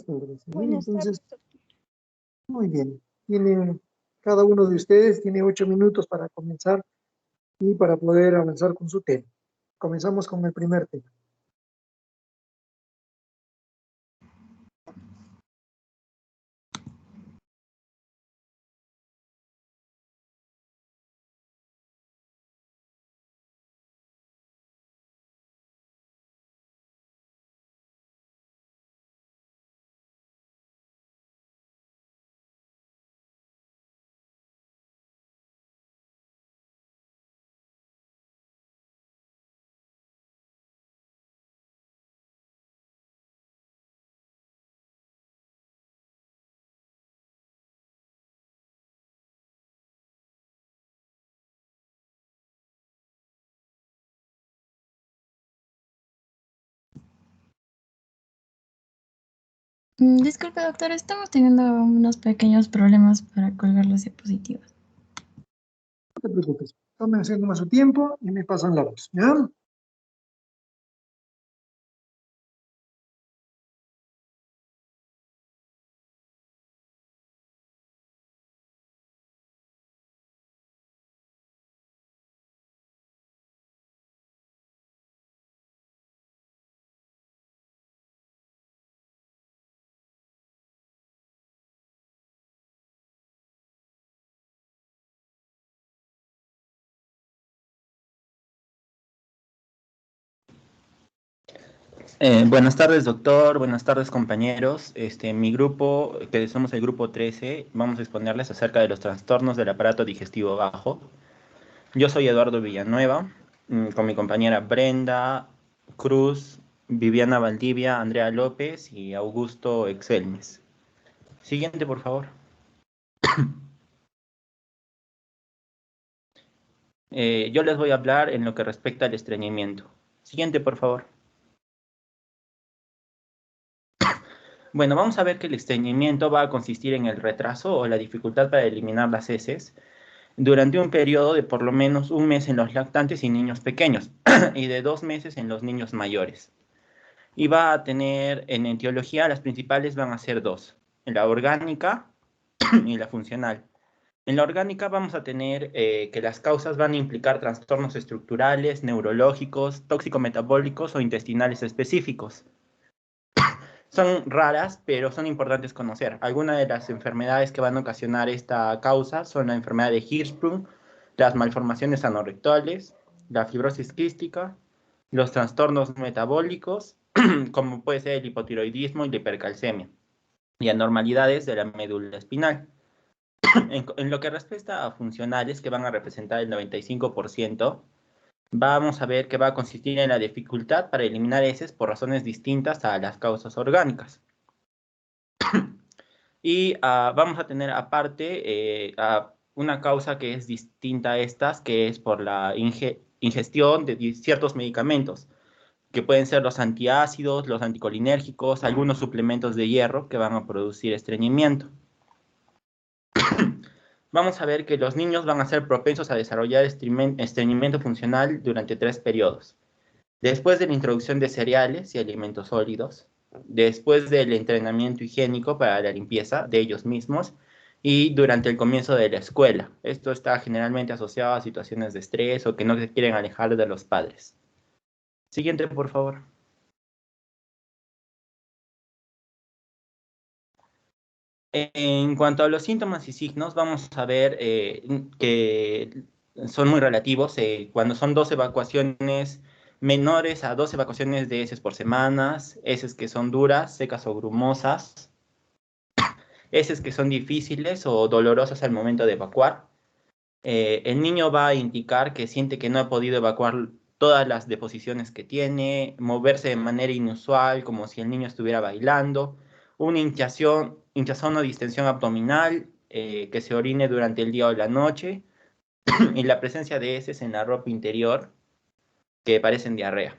tardes. Buenas Entonces, tardes, doctor. muy bien. Cada uno de ustedes tiene 8 minutos para comenzar y para poder avanzar con su tema. Comenzamos con el primer tema. Disculpe, doctor, estamos teniendo unos pequeños problemas para colgar las diapositivas. No te preocupes. Tomen haciendo más su tiempo y me pasan la voz. ¿Ya? Buenas tardes, doctor. Buenas tardes, compañeros. Mi grupo, que somos el grupo 13, vamos a exponerles acerca de los trastornos del aparato digestivo bajo. Yo soy Eduardo Villanueva, con mi compañera Brenda Cruz, Viviana Valdivia, Andrea López y Augusto Excelmes. Siguiente, por favor. Yo les voy a hablar en lo que respecta al estreñimiento. Siguiente, por favor. Bueno, vamos a ver que el estreñimiento va a consistir en el retraso o la dificultad para eliminar las heces durante un periodo de por lo menos un mes en los lactantes y niños pequeños y de 2 meses en los niños mayores. Y va a tener, en etiología, las principales van a ser dos, la orgánica y la funcional. En la orgánica vamos a tener que las causas van a implicar trastornos estructurales, neurológicos, tóxico-metabólicos o intestinales específicos. Son raras, pero son importantes conocer. Algunas de las enfermedades que van a ocasionar esta causa son la enfermedad de Hirschsprung, las malformaciones anorrectales, la fibrosis quística, los trastornos metabólicos, como puede ser el hipotiroidismo y la hipercalcemia, y anormalidades de la médula espinal. En lo que respecta a funcionales, que van a representar el 95%, vamos a ver que va a consistir en la dificultad para eliminar heces por razones distintas a las causas orgánicas. Y vamos a tener aparte una causa que es distinta a estas, que es por la ingestión de ciertos medicamentos, que pueden ser los antiácidos, los anticolinérgicos, algunos suplementos de hierro que van a producir estreñimiento. Vamos a ver que los niños van a ser propensos a desarrollar estreñimiento funcional durante 3 periodos. Después de la introducción de cereales y alimentos sólidos, después del entrenamiento higiénico para la limpieza de ellos mismos y durante el comienzo de la escuela. Esto está generalmente asociado a situaciones de estrés o que no se quieren alejar de los padres. Siguiente, por favor. En cuanto a los síntomas y signos, vamos a ver que son muy relativos. Cuando son 2 evacuaciones menores a 2 evacuaciones de heces por semanas, heces que son duras, secas o grumosas, heces que son difíciles o dolorosas al momento de evacuar. El niño va a indicar que siente que no ha podido evacuar todas las deposiciones que tiene, moverse de manera inusual, como si el niño estuviera bailando, una hinchazón o distensión abdominal, que se orine durante el día o la noche, y la presencia de heces en la ropa interior que parecen diarrea.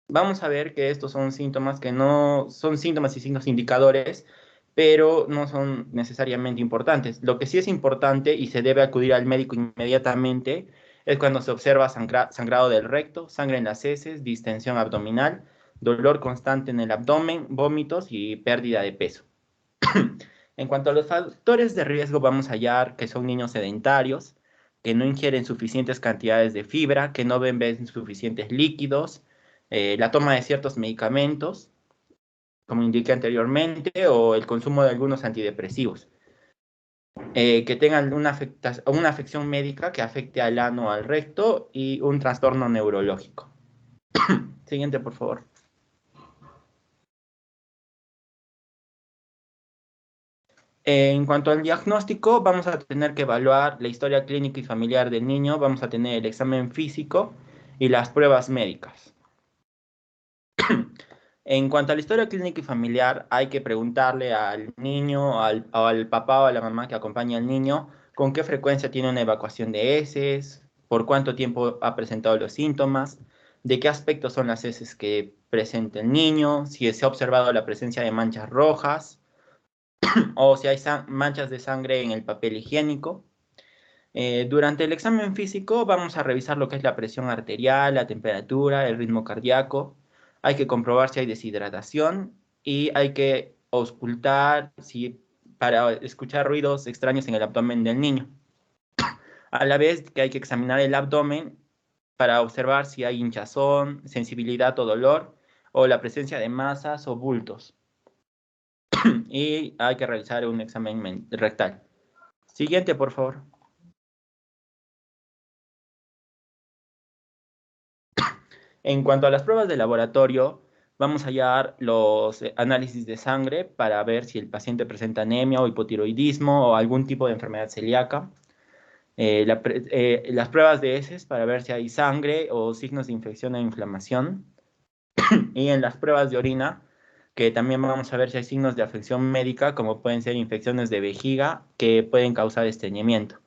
Vamos a ver que estos son síntomas que no son síntomas y signos indicadores, pero no son necesariamente importantes. Lo que sí es importante y se debe acudir al médico inmediatamente es cuando se observa sangrado del recto, sangre en las heces, distensión abdominal, dolor constante en el abdomen, vómitos y pérdida de peso. En cuanto a los factores de riesgo, vamos a hallar que son niños sedentarios, que no ingieren suficientes cantidades de fibra, que no beben suficientes líquidos, la toma de ciertos medicamentos, como indiqué anteriormente, o el consumo de algunos antidepresivos. Que tengan una afección médica que afecte al ano o al recto y un trastorno neurológico. Siguiente, por favor. En cuanto al diagnóstico, vamos a tener que evaluar la historia clínica y familiar del niño, vamos a tener el examen físico y las pruebas médicas. En cuanto a la historia clínica y familiar, hay que preguntarle al niño, o al papá o a la mamá que acompaña al niño, con qué frecuencia tiene una evacuación de heces, por cuánto tiempo ha presentado los síntomas, de qué aspectos son las heces que presenta el niño, si se ha observado la presencia de manchas rojas, o si hay manchas de sangre en el papel higiénico. Durante el examen físico vamos a revisar lo que es la presión arterial, la temperatura, el ritmo cardíaco. Hay que comprobar si hay deshidratación y hay que auscultar para escuchar ruidos extraños en el abdomen del niño. A la vez que hay que examinar el abdomen para observar si hay hinchazón, sensibilidad o dolor, o la presencia de masas o bultos. Y hay que realizar un examen rectal. Siguiente, por favor. En cuanto a las pruebas de laboratorio, vamos a hallar los análisis de sangre para ver si el paciente presenta anemia o hipotiroidismo o algún tipo de enfermedad celíaca. Las pruebas de heces para ver si hay sangre o signos de infección e inflamación. Y en las pruebas de orina, que también vamos a ver si hay signos de afección médica, como pueden ser infecciones de vejiga que pueden causar estreñimiento.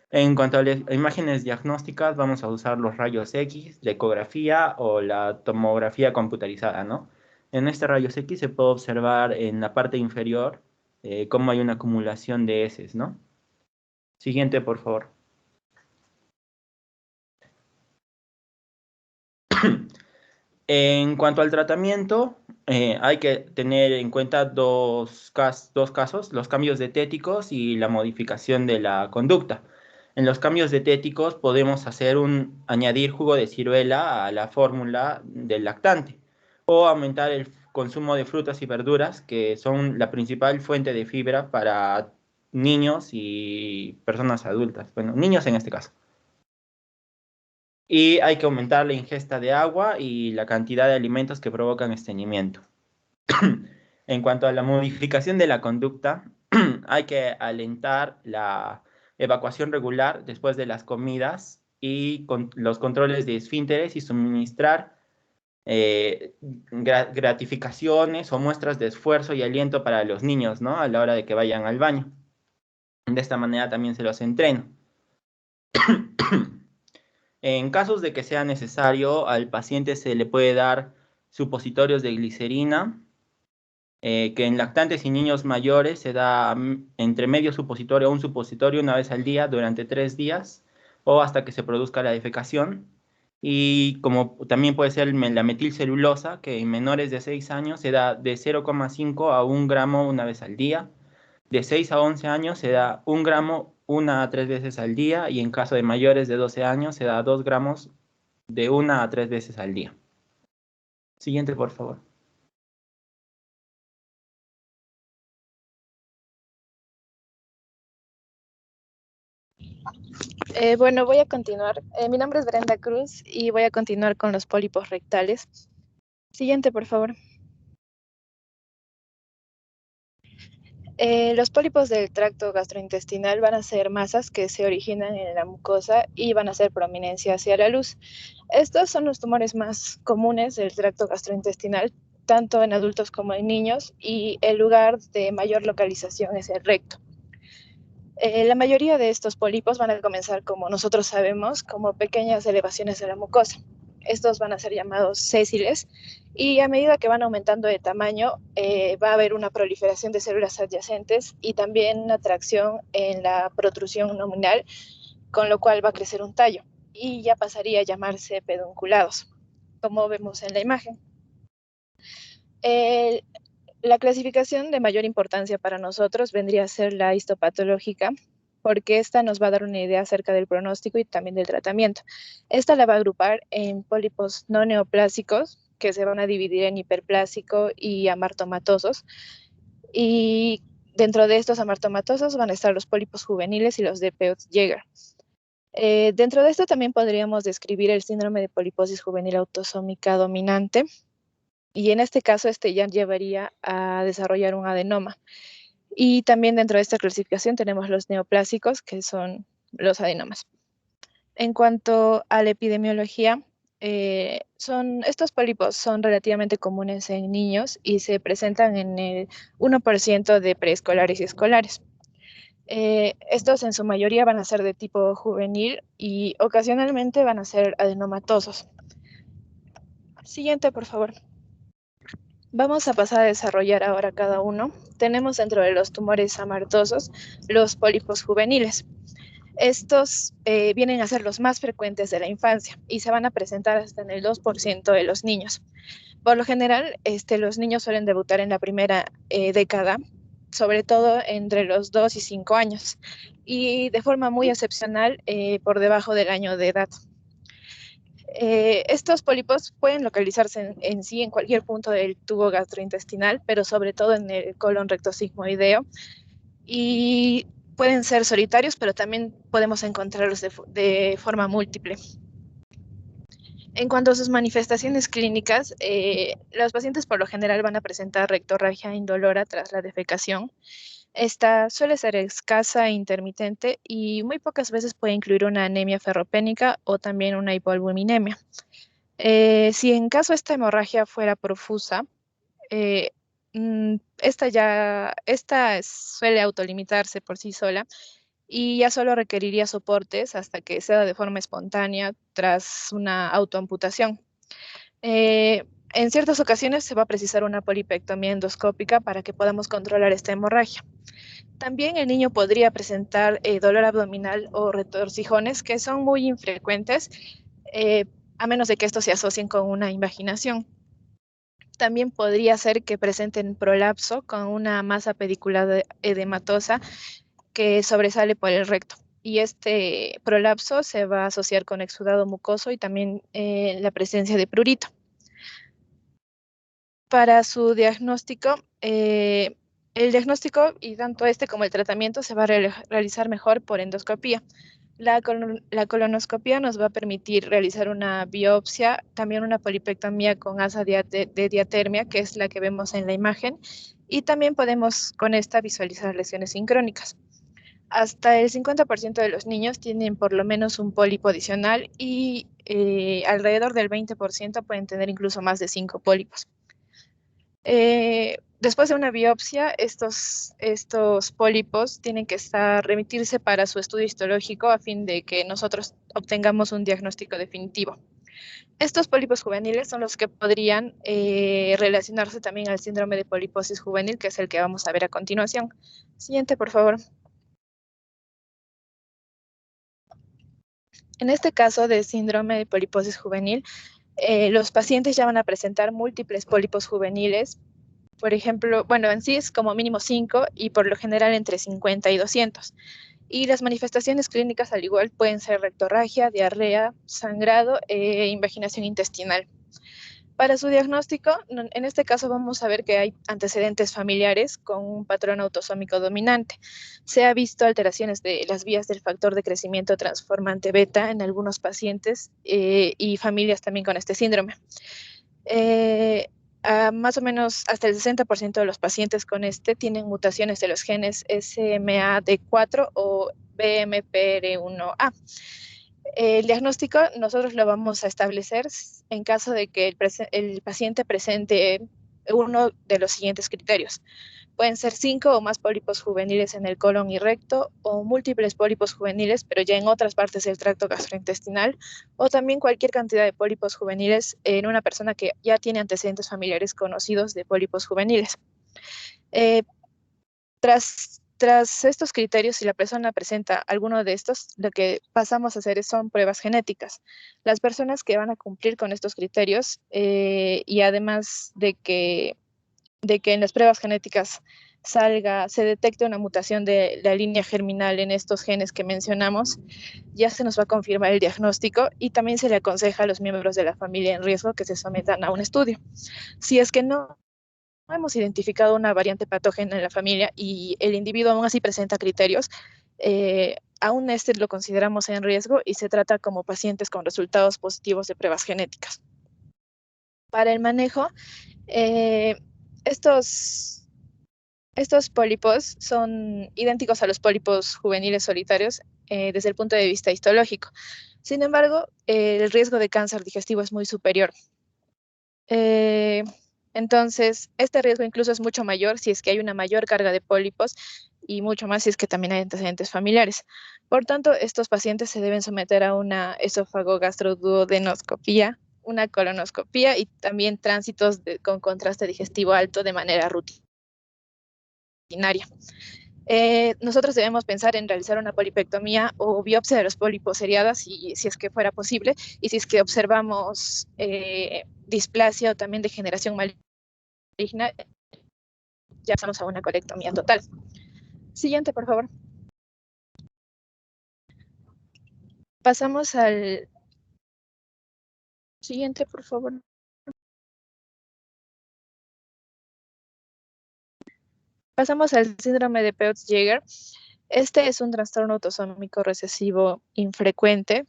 En cuanto a las imágenes diagnósticas, vamos a usar los rayos X, la ecografía o la tomografía computarizada, ¿no? En este rayos X se puede observar en la parte inferior cómo hay una acumulación de heces, ¿no? Siguiente, por favor. En cuanto al tratamiento, hay que tener en cuenta dos casos, los cambios dietéticos y la modificación de la conducta. En los cambios dietéticos podemos añadir jugo de ciruela a la fórmula del lactante o aumentar el consumo de frutas y verduras, que son la principal fuente de fibra para niños y personas adultas. Bueno, niños en este caso. Y hay que aumentar la ingesta de agua y la cantidad de alimentos que provocan estreñimiento. En cuanto a la modificación de la conducta, hay que alentar la evacuación regular después de las comidas y con los controles de esfínteres y suministrar gratificaciones o muestras de esfuerzo y aliento para los niños, ¿no? A la hora de que vayan al baño. De esta manera también se los entreno. En casos de que sea necesario, al paciente se le puede dar supositorios de glicerina, que en lactantes y niños mayores se da entre medio supositorio o un supositorio una vez al día durante 3 días o hasta que se produzca la defecación. Y como también puede ser la metilcelulosa, que en menores de 6 años se da de 0,5 a 1 gramo una vez al día. De 6 a 11 años se da 1 gramo 1 a 3 veces al día y en caso de mayores de 12 años se da 2 gramos de 1 a 3 veces al día. Siguiente, por favor. Bueno, voy a continuar. Mi nombre es Brenda Cruz y voy a continuar con los pólipos rectales. Siguiente, por favor. Los pólipos del tracto gastrointestinal van a ser masas que se originan en la mucosa y van a ser prominencia hacia la luz. Estos son los tumores más comunes del tracto gastrointestinal, tanto en adultos como en niños, y el lugar de mayor localización es el recto. La mayoría de estos pólipos van a comenzar, como nosotros sabemos, como pequeñas elevaciones de la mucosa. Estos van a ser llamados sésiles y a medida que van aumentando de tamaño va a haber una proliferación de células adyacentes y también una atracción en la protrusión nominal, con lo cual va a crecer un tallo y ya pasaría a llamarse pedunculados, como vemos en la imagen. El- la clasificación de mayor importancia para nosotros vendría a ser la histopatológica, porque esta nos va a dar una idea acerca del pronóstico y también del tratamiento. Esta la va a agrupar en pólipos no neoplásicos, que se van a dividir en hiperplásico y amartomatosos. Y dentro de estos amartomatosos van a estar los pólipos juveniles y los de Peutz-Jeghers. Dentro de esto también podríamos describir el síndrome de poliposis juvenil autosómica dominante, y en este caso este ya llevaría a desarrollar un adenoma. Y también dentro de esta clasificación tenemos los neoplásicos, que son los adenomas. En cuanto a la epidemiología, estos pólipos son relativamente comunes en niños y se presentan en el 1% de preescolares y escolares. Estos en su mayoría van a ser de tipo juvenil y ocasionalmente van a ser adenomatosos. Siguiente, por favor. Vamos a pasar a desarrollar ahora cada uno. Tenemos dentro de los tumores amartosos los pólipos juveniles. Estos vienen a ser los más frecuentes de la infancia y se van a presentar hasta en el 2% de los niños. Por lo general, los niños suelen debutar en la primera década, sobre todo entre los 2 y 5 años, y de forma muy excepcional por debajo del año de edad. Estos pólipos pueden localizarse en sí en cualquier punto del tubo gastrointestinal, pero sobre todo en el colon rectosigmoideo, y pueden ser solitarios, pero también podemos encontrarlos de forma múltiple. En cuanto a sus manifestaciones clínicas, los pacientes por lo general van a presentar rectorragia indolora tras la defecación. Esta suele ser escasa e intermitente y muy pocas veces puede incluir una anemia ferropénica o también una hipoalbuminemia. Si en caso esta hemorragia fuera profusa, esta suele autolimitarse por sí sola y ya solo requeriría soportes hasta que sea de forma espontánea tras una autoamputación. En ciertas ocasiones se va a precisar una polipectomía endoscópica para que podamos controlar esta hemorragia. También el niño podría presentar dolor abdominal o retorcijones, que son muy infrecuentes, a menos de que estos se asocien con una invaginación. También podría ser que presenten prolapso con una masa pedicular edematosa que sobresale por el recto. Y este prolapso se va a asociar con exudado mucoso y también la presencia de prurito. Para su diagnóstico, el diagnóstico y tanto este como el tratamiento se va a realizar mejor por endoscopía. La colonoscopia nos va a permitir realizar una biopsia, también una polipectomía con asa de diatermia, que es la que vemos en la imagen, y también podemos con esta visualizar lesiones sincrónicas. Hasta el 50% de los niños tienen por lo menos un pólipo adicional y alrededor del 20% pueden tener incluso más de 5 pólipos. Después de una biopsia, estos pólipos tienen que remitirse para su estudio histológico a fin de que nosotros obtengamos un diagnóstico definitivo. Estos pólipos juveniles son los que podrían relacionarse también al síndrome de poliposis juvenil, que es el que vamos a ver a continuación. Siguiente, por favor. En este caso de síndrome de poliposis juvenil, los pacientes ya van a presentar múltiples pólipos juveniles. Por ejemplo, bueno, en sí es como mínimo 5 y por lo general entre 50 y 200. Y las manifestaciones clínicas al igual pueden ser rectorragia, diarrea, sangrado e invaginación intestinal. Para su diagnóstico, en este caso vamos a ver que hay antecedentes familiares con un patrón autosómico dominante. Se ha visto alteraciones de las vías del factor de crecimiento transformante beta en algunos pacientes y familias también con este síndrome. Más o menos hasta el 60% de los pacientes con este tienen mutaciones de los genes SMAD4 o BMPR1A. El diagnóstico nosotros lo vamos a establecer en caso de que el paciente presente uno de los siguientes criterios. Pueden ser 5 o más pólipos juveniles en el colon y recto, o múltiples pólipos juveniles, pero ya en otras partes del tracto gastrointestinal, o también cualquier cantidad de pólipos juveniles en una persona que ya tiene antecedentes familiares conocidos de pólipos juveniles. Tras estos criterios, si la persona presenta alguno de estos, lo que pasamos a hacer son pruebas genéticas. Las personas que van a cumplir con estos criterios y además de que de que en las pruebas genéticas se detecte una mutación de la línea germinal en estos genes que mencionamos, ya se nos va a confirmar el diagnóstico y también se le aconseja a los miembros de la familia en riesgo que se sometan a un estudio. Si es que no hemos identificado una variante patógena en la familia y el individuo aún así presenta criterios, aún lo consideramos en riesgo y se trata como pacientes con resultados positivos de pruebas genéticas. Para el manejo, estos pólipos son idénticos a los pólipos juveniles solitarios desde el punto de vista histológico. Sin embargo, el riesgo de cáncer digestivo es muy superior. Entonces, este riesgo incluso es mucho mayor si es que hay una mayor carga de pólipos y mucho más si es que también hay antecedentes familiares. Por tanto, estos pacientes se deben someter a una esófago-gastroduodenoscopía, una colonoscopía y también tránsitos con contraste digestivo alto de manera rutinaria. Nosotros debemos pensar en realizar una polipectomía o biopsia de los pólipos seriados si es que fuera posible, y si es que observamos displasia o también degeneración maligna, ya pasamos a una colectomía total. Siguiente, por favor. Pasamos al siguiente, por favor. Pasamos al síndrome de Peutz-Jeghers. Este es un trastorno autosómico recesivo infrecuente,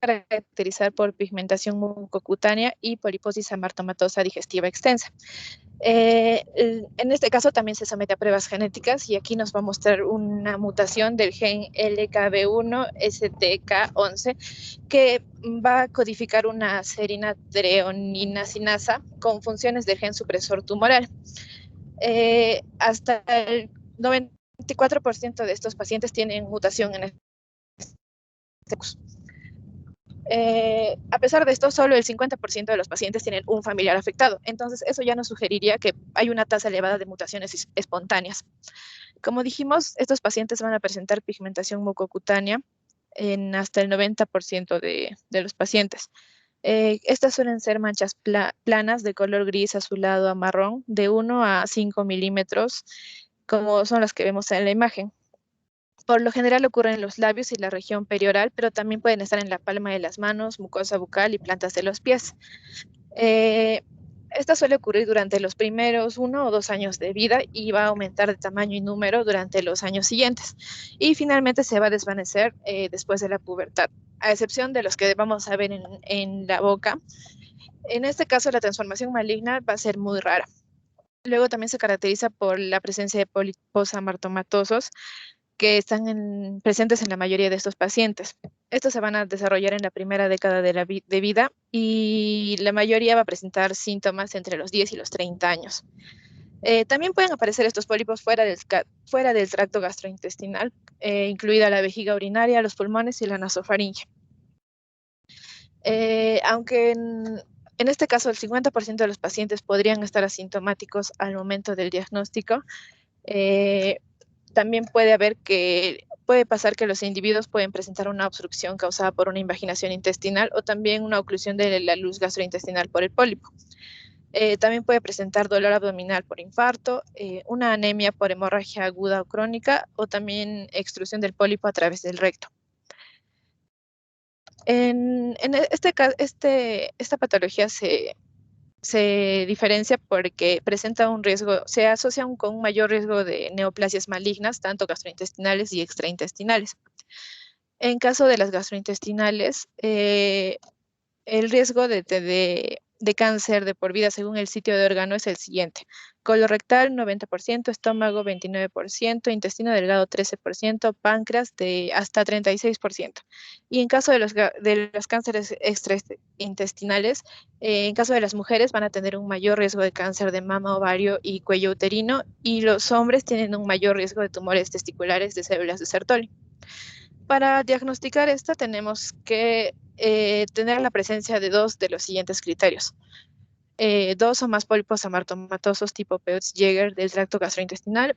caracterizar por pigmentación mucocutánea y poliposis amartomatosa digestiva extensa. En este caso también se somete a pruebas genéticas y aquí nos va a mostrar una mutación del gen LKB1-STK11 que va a codificar una serina treoninacinasa con funciones del gen supresor tumoral. Hasta el 94% de estos pacientes tienen mutación en este. A pesar de esto, solo el 50% de los pacientes tienen un familiar afectado. Entonces, eso ya nos sugeriría que hay una tasa elevada de mutaciones espontáneas. Como dijimos, estos pacientes van a presentar pigmentación mucocutánea en hasta el 90% de los pacientes. Estas suelen ser manchas planas de color gris azulado a marrón de 1 a 5 milímetros, como son las que vemos en la imagen. Por lo general ocurren en los labios y la región perioral, pero también pueden estar en la palma de las manos, mucosa bucal y plantas de los pies. Esta suele ocurrir durante los primeros 1 o 2 años de vida y va a aumentar de tamaño y número durante los años siguientes. Y finalmente se va a desvanecer después de la pubertad, a excepción de los que vamos a ver en la boca. En este caso, la transformación maligna va a ser muy rara. Luego también se caracteriza por la presencia de pólipos amartomatosos, que están presentes en la mayoría de estos pacientes. Estos se van a desarrollar en la primera década de vida y la mayoría va a presentar síntomas entre los 10 y los 30 años. También pueden aparecer estos pólipos fuera del tracto gastrointestinal, incluida la vejiga urinaria, los pulmones y la nasofaringe. Aunque en este caso el 50% de los pacientes podrían estar asintomáticos al momento del diagnóstico, también puede pasar que los individuos pueden presentar una obstrucción causada por una invaginación intestinal o también una oclusión de la luz gastrointestinal por el pólipo. También puede presentar dolor abdominal por infarto, una anemia por hemorragia aguda o crónica o también extrusión del pólipo a través del recto. Esta patología se diferencia porque presenta un riesgo, se asocia con un mayor riesgo de neoplasias malignas, tanto gastrointestinales y extraintestinales. En caso de las gastrointestinales, el riesgo de cáncer de por vida según el sitio de órgano es el siguiente: colorectal 90%, estómago 29%, intestino delgado 13%, páncreas de hasta 36%. Y en caso de los cánceres extraintestinales, en caso de las mujeres van a tener un mayor riesgo de cáncer de mama, ovario y cuello uterino, y los hombres tienen un mayor riesgo de tumores testiculares de células de Sertoli. Para diagnosticar esta tenemos que tener la presencia de 2 de los siguientes criterios: 2 o más pólipos amartomatosos tipo Peutz-Jeghers del tracto gastrointestinal,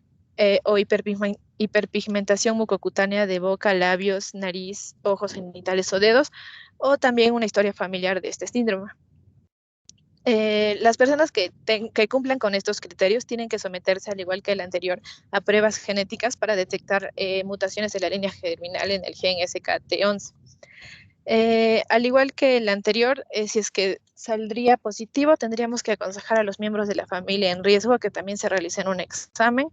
o hiperpigmentación mucocutánea de boca, labios, nariz, ojos, genitales o dedos, o también una historia familiar de este síndrome. Las personas que cumplan con estos criterios tienen que someterse, al igual que el anterior, a pruebas genéticas para detectar mutaciones de la línea germinal en el gen SKT11. Al igual que el anterior, si es que saldría positivo, tendríamos que aconsejar a los miembros de la familia en riesgo que también se realicen un examen.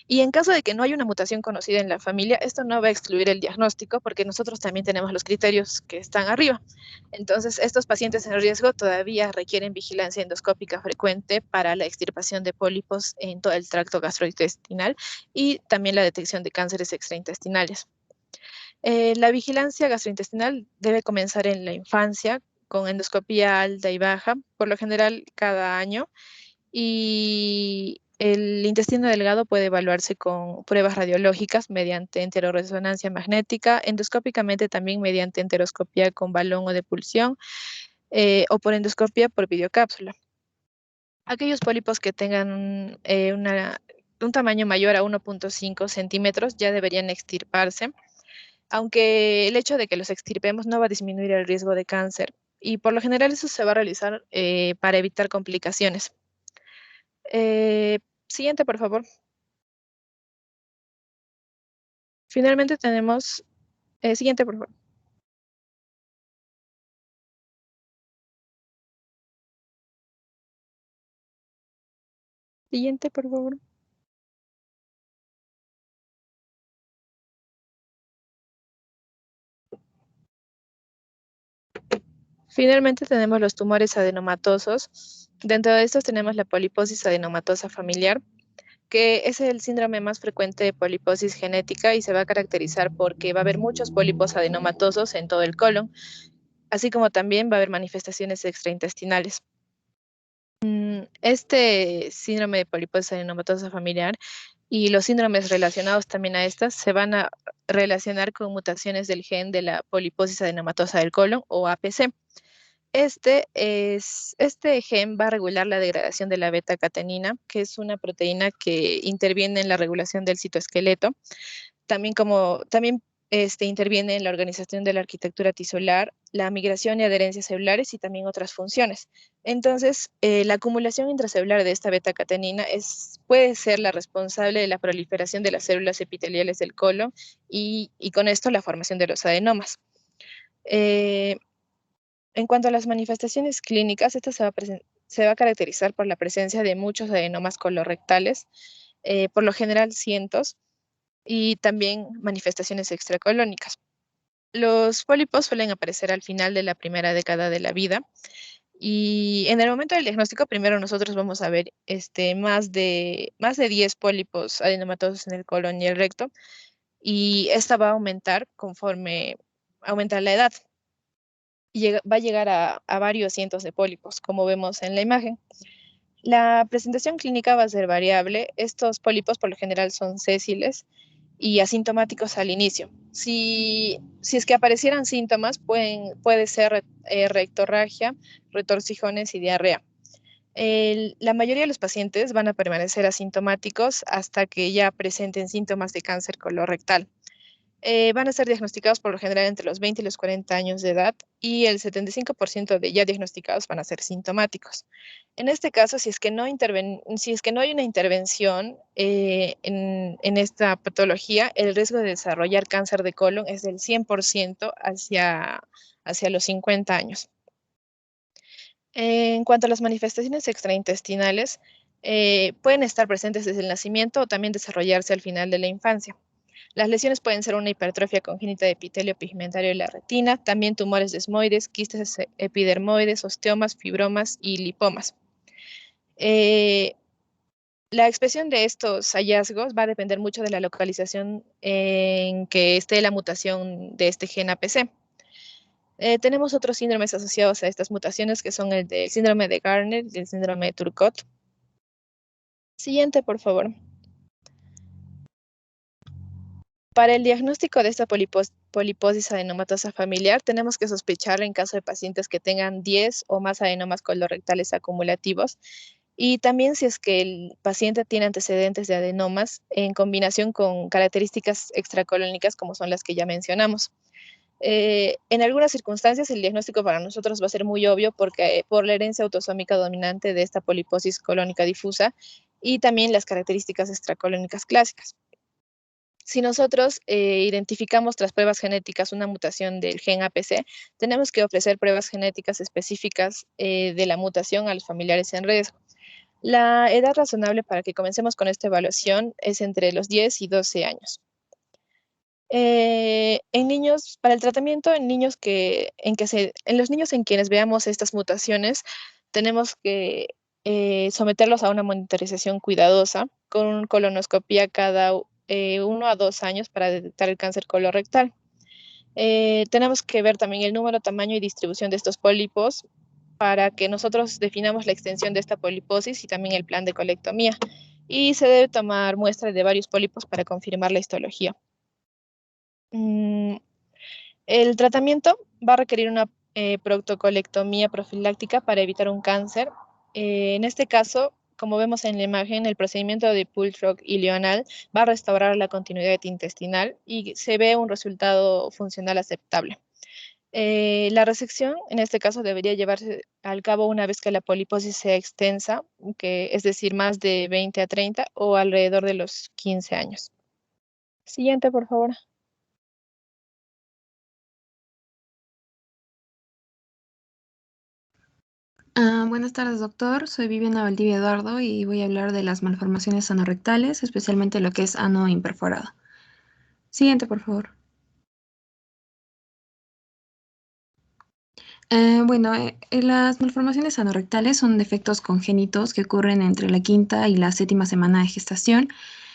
Y en caso de que no haya una mutación conocida en la familia, esto no va a excluir el diagnóstico porque nosotros también tenemos los criterios que están arriba. Entonces, estos pacientes en riesgo todavía requieren vigilancia endoscópica frecuente para la extirpación de pólipos en todo el tracto gastrointestinal y también la detección de cánceres extraintestinales. La vigilancia gastrointestinal debe comenzar en la infancia con endoscopía alta y baja, por lo general cada año, y el intestino delgado puede evaluarse con pruebas radiológicas mediante enteroresonancia magnética, endoscópicamente también mediante enteroscopía con balón o de pulsión o por endoscopia por videocápsula. Aquellos pólipos que tengan un tamaño mayor a 1.5 centímetros ya deberían extirparse, aunque el hecho de que los extirpemos no va a disminuir el riesgo de cáncer y por lo general eso se va a realizar para evitar complicaciones. Siguiente, por favor. Finalmente tenemos, siguiente, por favor. Siguiente, por favor. Finalmente tenemos los tumores adenomatosos. Dentro de estos tenemos la poliposis adenomatosa familiar, que es el síndrome más frecuente de poliposis genética y se va a caracterizar porque va a haber muchos pólipos adenomatosos en todo el colon, así como también va a haber manifestaciones extraintestinales. Este síndrome de poliposis adenomatosa familiar y los síndromes relacionados también a estas se van a relacionar con mutaciones del gen de la poliposis adenomatosa del colon o APC. Este gen va a regular la degradación de la beta-catenina, que es una proteína que interviene en la regulación del citoesqueleto. También interviene en la organización de la arquitectura tisular, la migración y adherencias celulares y también otras funciones. Entonces, la acumulación intracelular de esta beta-catenina puede ser la responsable de la proliferación de las células epiteliales del colon y con esto la formación de los adenomas. En cuanto a las manifestaciones clínicas, esta se va a caracterizar por la presencia de muchos adenomas colorectales, por lo general cientos, y también manifestaciones extracolónicas. Los pólipos suelen aparecer al final de la primera década de la vida y en el momento del diagnóstico primero nosotros vamos a ver más de 10 pólipos adenomatosos en el colon y el recto y esta va a aumentar conforme aumenta la edad. Va a llegar a varios cientos de pólipos, como vemos en la imagen. La presentación clínica va a ser variable. Estos pólipos por lo general son sésiles y asintomáticos al inicio. Si es que aparecieran síntomas, puede ser rectorragia, retorcijones y diarrea. La mayoría de los pacientes van a permanecer asintomáticos hasta que ya presenten síntomas de cáncer colorectal. Van a ser diagnosticados por lo general entre los 20 y los 40 años de edad y el 75% de ya diagnosticados van a ser sintomáticos. En este caso, si es que no hay una intervención en esta patología, el riesgo de desarrollar cáncer de colon es del 100% hacia los 50 años. En cuanto a las manifestaciones extraintestinales, pueden estar presentes desde el nacimiento o también desarrollarse al final de la infancia. Las lesiones pueden ser una hipertrofia congénita de epitelio pigmentario de la retina, también tumores desmoides, quistes epidermoides, osteomas, fibromas y lipomas. La expresión de estos hallazgos va a depender mucho de la localización en que esté la mutación de este gen APC. Tenemos otros síndromes asociados a estas mutaciones que son el del síndrome de Garner y el síndrome de Turcot. Siguiente, por favor. Para el diagnóstico de esta poliposis adenomatosa familiar, tenemos que sospechar en caso de pacientes que tengan 10 o más adenomas colorectales acumulativos y también si es que el paciente tiene antecedentes de adenomas en combinación con características extracolónicas como son las que ya mencionamos. En algunas circunstancias el diagnóstico para nosotros va a ser muy obvio porque por la herencia autosómica dominante de esta poliposis colónica difusa y también las características extracolónicas clásicas. Si nosotros identificamos tras pruebas genéticas una mutación del gen APC, tenemos que ofrecer pruebas genéticas específicas de la mutación a los familiares en riesgo. La edad razonable para que comencemos con esta evaluación es entre los 10 y 12 años. En niños, para el tratamiento en niños en los niños en quienes veamos estas mutaciones, tenemos que someterlos a una monitorización cuidadosa con colonoscopia cada 1 a 2 años para detectar el cáncer colorectal. Tenemos que ver también el número, tamaño y distribución de estos pólipos para que nosotros definamos la extensión de esta poliposis y también el plan de colectomía. Y se debe tomar muestras de varios pólipos para confirmar la histología. El tratamiento va a requerir una proctocolectomía profiláctica para evitar un cáncer. En este caso, como vemos en la imagen, el procedimiento de Pultrock ileoanal va a restaurar la continuidad intestinal y se ve un resultado funcional aceptable. La resección, en este caso, debería llevarse al cabo una vez que la poliposis sea extensa, es decir, más de 20 a 30 o alrededor de los 15 años. Siguiente, por favor. Buenas tardes, doctor. Soy Viviana Valdivia Eduardo y voy a hablar de las malformaciones anorrectales, especialmente lo que es ano imperforado. Siguiente, por favor. Las malformaciones anorrectales son defectos congénitos que ocurren entre la 5ª y la 7ª semana de gestación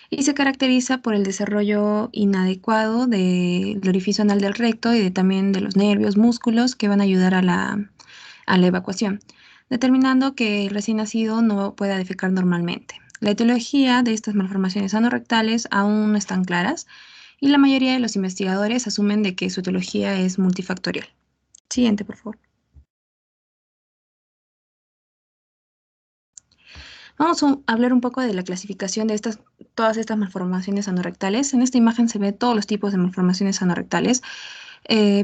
y se caracteriza por el desarrollo inadecuado del orificio anal del recto y también de los nervios, músculos que van a ayudar a la evacuación, determinando que el recién nacido no pueda defecar normalmente. La etiología de estas malformaciones anorrectales aún no están claras y la mayoría de los investigadores asumen de que su etiología es multifactorial. Siguiente, por favor. Vamos a hablar un poco de la clasificación de todas estas malformaciones anorrectales. En esta imagen se ve todos los tipos de malformaciones anorrectales,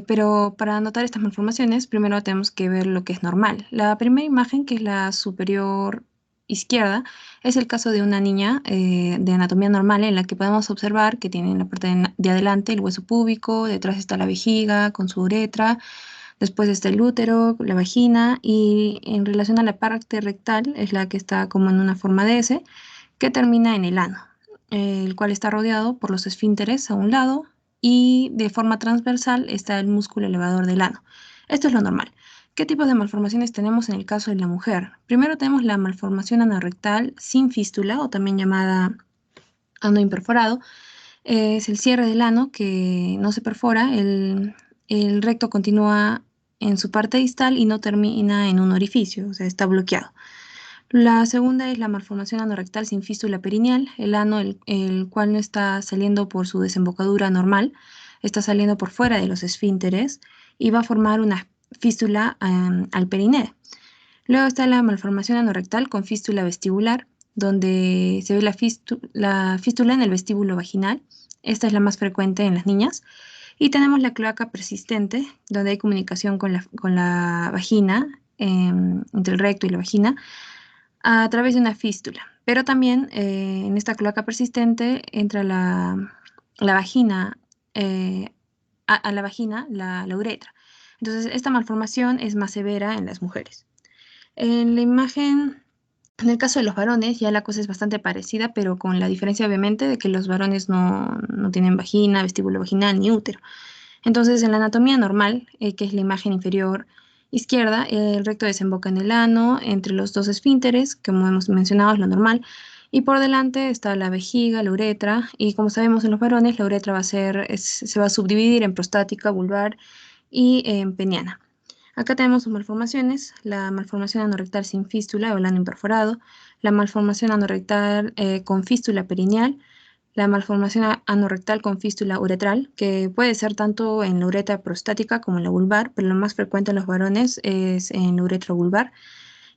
pero para anotar estas malformaciones, primero tenemos que ver lo que es normal. La primera imagen, que es la superior izquierda, es el caso de una niña de anatomía normal en la que podemos observar que tiene en la parte de adelante el hueso púbico, detrás está la vejiga con su uretra, después está el útero, la vagina, y en relación a la parte rectal es la que está como en una forma de S, que termina en el ano, el cual está rodeado por los esfínteres a un lado y de forma transversal está el músculo elevador del ano. Esto es lo normal. ¿Qué tipos de malformaciones tenemos en el caso de la mujer? Primero tenemos la malformación anorrectal sin fístula, o también llamada ano imperforado. Es el cierre del ano que no se perfora, el recto continúa en su parte distal y no termina en un orificio, o sea, está bloqueado. La segunda es la malformación anorrectal sin fístula perineal, el ano el cual no está saliendo por su desembocadura normal, está saliendo por fuera de los esfínteres y va a formar una fístula al perineo. Luego está la malformación anorrectal con fístula vestibular, donde se ve la fístula en el vestíbulo vaginal. Esta es la más frecuente en las niñas. Y tenemos la cloaca persistente, donde hay comunicación con la vagina, entre el recto y la vagina, a través de una fístula. Pero también en esta cloaca persistente entra la vagina, a la vagina la uretra. Entonces, esta malformación es más severa en las mujeres. En la imagen, en el caso de los varones, ya la cosa es bastante parecida, pero con la diferencia, obviamente, de que los varones no tienen vagina, vestíbulo vaginal ni útero. Entonces, en la anatomía normal, que es la imagen inferior izquierda, el recto desemboca en el ano, entre los dos esfínteres, como hemos mencionado, es lo normal, y por delante está la vejiga, la uretra, y como sabemos en los varones, la uretra se va a subdividir en prostática, vulvar y peniana. Acá tenemos sus malformaciones: la malformación anorrectal sin fístula o el ano imperforado, la malformación anorrectal con fístula perineal, la malformación anorrectal con fístula uretral, que puede ser tanto en la uretra prostática como en la vulvar, pero lo más frecuente en los varones es en la uretra vulvar,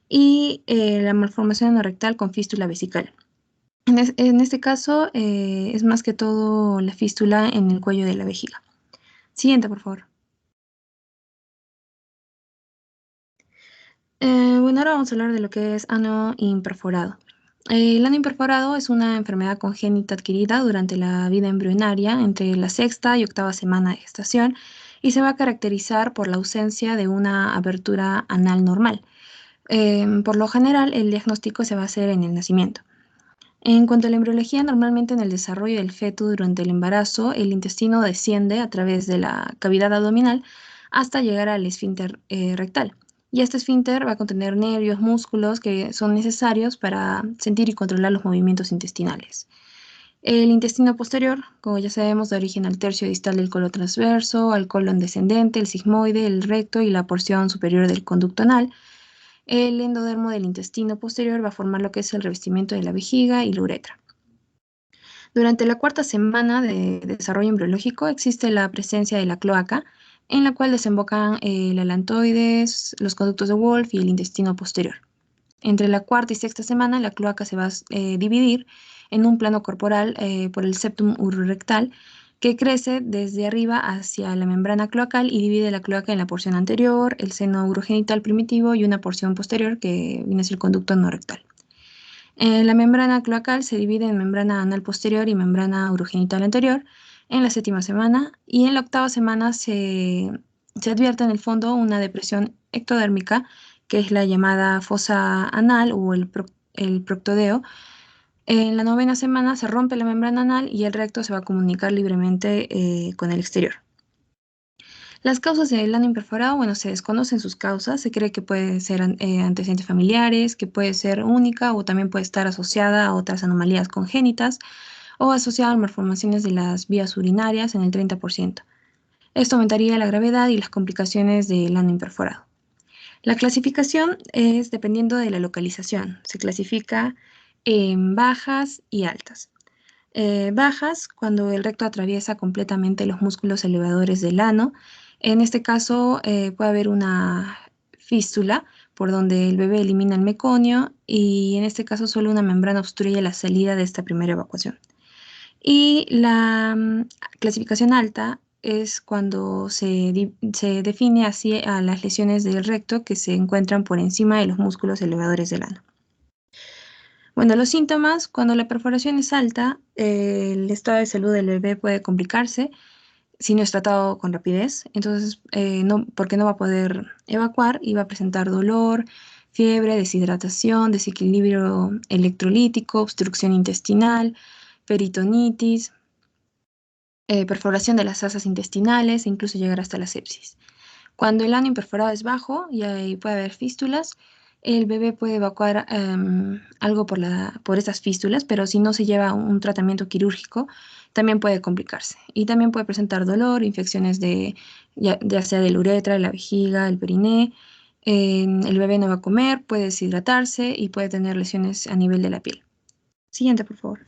y la malformación anorrectal con fístula vesical. En este caso es más que todo la fístula en el cuello de la vejiga. Siguiente, por favor. Bueno, ahora vamos a hablar de lo que es ano imperforado. El ano imperforado es una enfermedad congénita adquirida durante la vida embrionaria entre la sexta y octava semana de gestación y se va a caracterizar por la ausencia de una abertura anal normal. Por lo general, el diagnóstico se va a hacer en el nacimiento. En cuanto a la embriología, normalmente en el desarrollo del feto durante el embarazo, el intestino desciende a través de la cavidad abdominal hasta llegar al esfínter rectal. Y este esfínter va a contener nervios, músculos que son necesarios para sentir y controlar los movimientos intestinales. El intestino posterior, como ya sabemos, da origen al tercio distal del colon transverso, al colon descendente, el sigmoide, el recto y la porción superior del conducto anal. El endodermo del intestino posterior va a formar lo que es el revestimiento de la vejiga y la uretra. Durante la cuarta semana de desarrollo embriológico existe la presencia de la cloaca, en la cual desembocan el alantoides, los conductos de Wolff y el intestino posterior. Entre la cuarta y sexta semana, la cloaca se va a dividir en un plano corporal por el septum urorectal, que crece desde arriba hacia la membrana cloacal y divide la cloaca en la porción anterior, el seno urogenital primitivo y una porción posterior que viene a ser el conducto no rectal. La membrana cloacal se divide en membrana anal posterior y membrana urogenital anterior en la séptima semana y en la octava semana se advierte en el fondo una depresión ectodérmica que es la llamada fosa anal o el proctodeo. En la novena semana se rompe la membrana anal y el recto se va a comunicar libremente con el exterior. Las causas del ano imperforado, bueno, se desconocen sus causas, se cree que puede ser antecedentes familiares, que puede ser única o también puede estar asociada a otras anomalías congénitas o asociada a malformaciones de las vías urinarias en el 30%. Esto aumentaría la gravedad y las complicaciones del ano imperforado. La clasificación es dependiendo de la localización. Se clasifica en bajas y altas. Bajas cuando el recto atraviesa completamente los músculos elevadores del ano. En este caso puede haber una fístula por donde el bebé elimina el meconio y en este caso solo una membrana obstruye la salida de esta primera evacuación. Y la clasificación alta es cuando se define así a las lesiones del recto que se encuentran por encima de los músculos elevadores del ano. Bueno, los síntomas, cuando la perforación es alta, el estado de salud del bebé puede complicarse si no es tratado con rapidez, entonces porque no va a poder evacuar y va a presentar dolor, fiebre, deshidratación, desequilibrio electrolítico, obstrucción intestinal, peritonitis, perforación de las asas intestinales e incluso llegar hasta la sepsis. Cuando el ano imperforado es bajo y puede haber fístulas, el bebé puede evacuar algo por estas fístulas, pero si no se lleva un tratamiento quirúrgico, también puede complicarse. Y también puede presentar dolor, infecciones ya sea de la uretra, de la vejiga, el periné. El bebé no va a comer, puede deshidratarse y puede tener lesiones a nivel de la piel. Siguiente, por favor.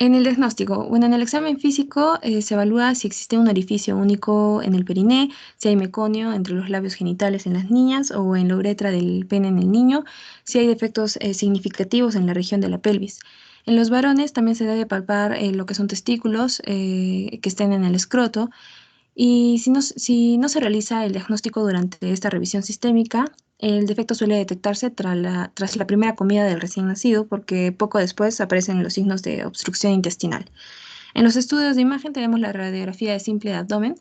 En el diagnóstico, bueno, en el examen físico se evalúa si existe un orificio único en el periné, si hay meconio entre los labios genitales en las niñas o en la uretra del pene en el niño, si hay defectos significativos en la región de la pelvis. En los varones también se debe palpar lo que son testículos que estén en el escroto. Y si no se realiza el diagnóstico durante esta revisión sistémica, el defecto suele detectarse tras la primera comida del recién nacido, porque poco después aparecen los signos de obstrucción intestinal. En los estudios de imagen tenemos la radiografía de simple de abdomen,